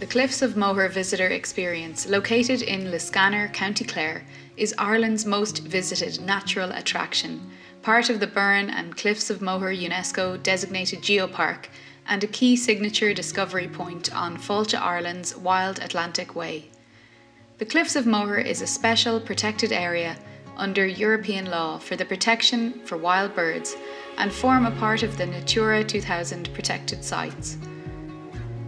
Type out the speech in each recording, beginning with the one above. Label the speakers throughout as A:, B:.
A: The Cliffs of Moher Visitor Experience, located in Liscannor, County Clare, is Ireland's most visited natural attraction, part of the Burren and Cliffs of Moher UNESCO designated geopark and a key signature discovery point on Fáilte Ireland's Wild Atlantic Way. The Cliffs of Moher is a special protected area under European law for the protection for wild birds and form a part of the Natura 2000 protected sites.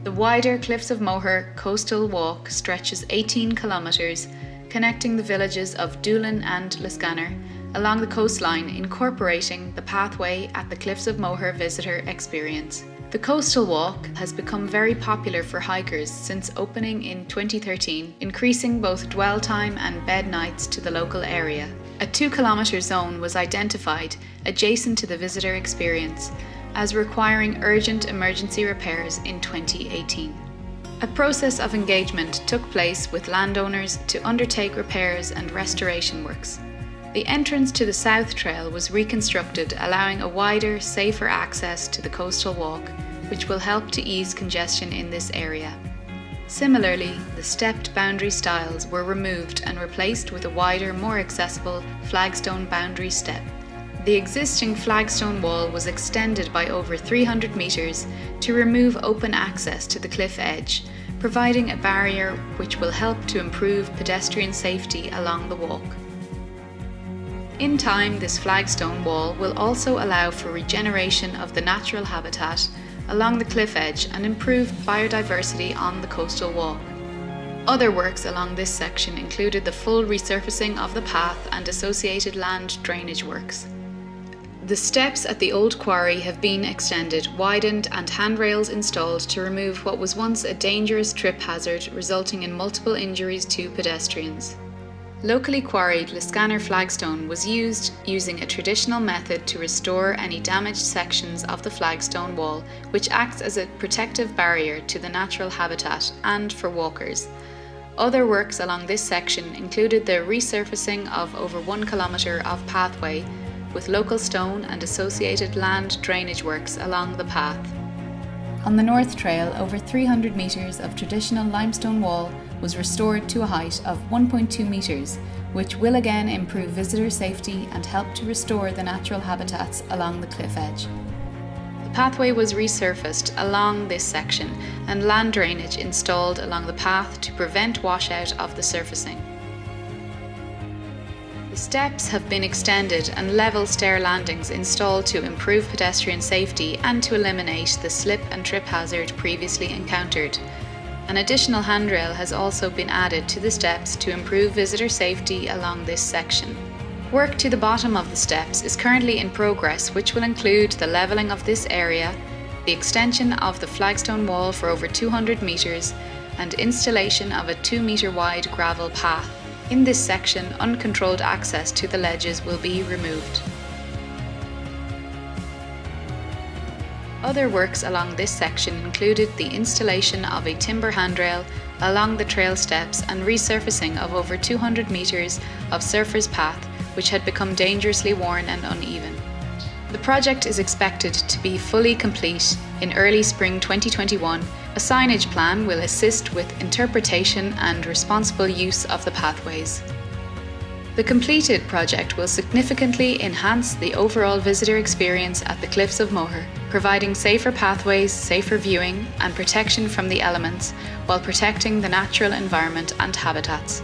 A: The wider Cliffs of Moher coastal walk stretches 18 kilometres, connecting the villages of Doolin and Liscannor along the coastline, incorporating the pathway at the Cliffs of Moher Visitor Experience. The coastal walk has become very popular for hikers since opening in 2013, increasing both dwell time and bed nights to the local area. A 2-kilometre zone was identified adjacent to the visitor experience as requiring urgent emergency repairs in 2018. A process of engagement took place with landowners to undertake repairs and restoration works. The entrance to the South Trail was reconstructed, allowing a wider, safer access to the coastal walk, which will help to ease congestion in this area. Similarly, the stepped boundary stiles were removed and replaced with a wider, more accessible flagstone boundary step. The existing flagstone wall was extended by over 300 metres to remove open access to the cliff edge, providing a barrier which will help to improve pedestrian safety along the walk. In time, this flagstone wall will also allow for regeneration of the natural habitat along the cliff edge and improved biodiversity on the coastal walk. Other works along this section included the full resurfacing of the path and associated land drainage works. The steps at the old quarry have been extended, widened and handrails installed to remove what was once a dangerous trip hazard, resulting in multiple injuries to pedestrians. Locally quarried Liscannor flagstone was used using a traditional method to restore any damaged sections of the flagstone wall, which acts as a protective barrier to the natural habitat and for walkers. Other works along this section included the resurfacing of over 1 kilometre of pathway with local stone and associated land drainage works along the path. On the North Trail, over 300 metres of traditional limestone wall was restored to a height of 1.2 metres, which will again improve visitor safety and help to restore the natural habitats along the cliff edge. The pathway was resurfaced along this section and land drainage installed along the path to prevent washout of the surfacing. The steps have been extended and level stair landings installed to improve pedestrian safety and to eliminate the slip and trip hazard previously encountered. An additional handrail has also been added to the steps to improve visitor safety along this section. Work to the bottom of the steps is currently in progress, which will include the levelling of this area, the extension of the flagstone wall for over 200 metres, and installation of a 2-metre wide gravel path. In this section, uncontrolled access to the ledges will be removed. Other works along this section included the installation of a timber handrail along the trail steps and resurfacing of over 200 metres of surfers' path, which had become dangerously worn and uneven. The project is expected to be fully complete in early spring 2021. A signage plan will assist with interpretation and responsible use of the pathways. The completed project will significantly enhance the overall visitor experience at the Cliffs of Moher, providing safer pathways, safer viewing and protection from the elements while protecting the natural environment and habitats.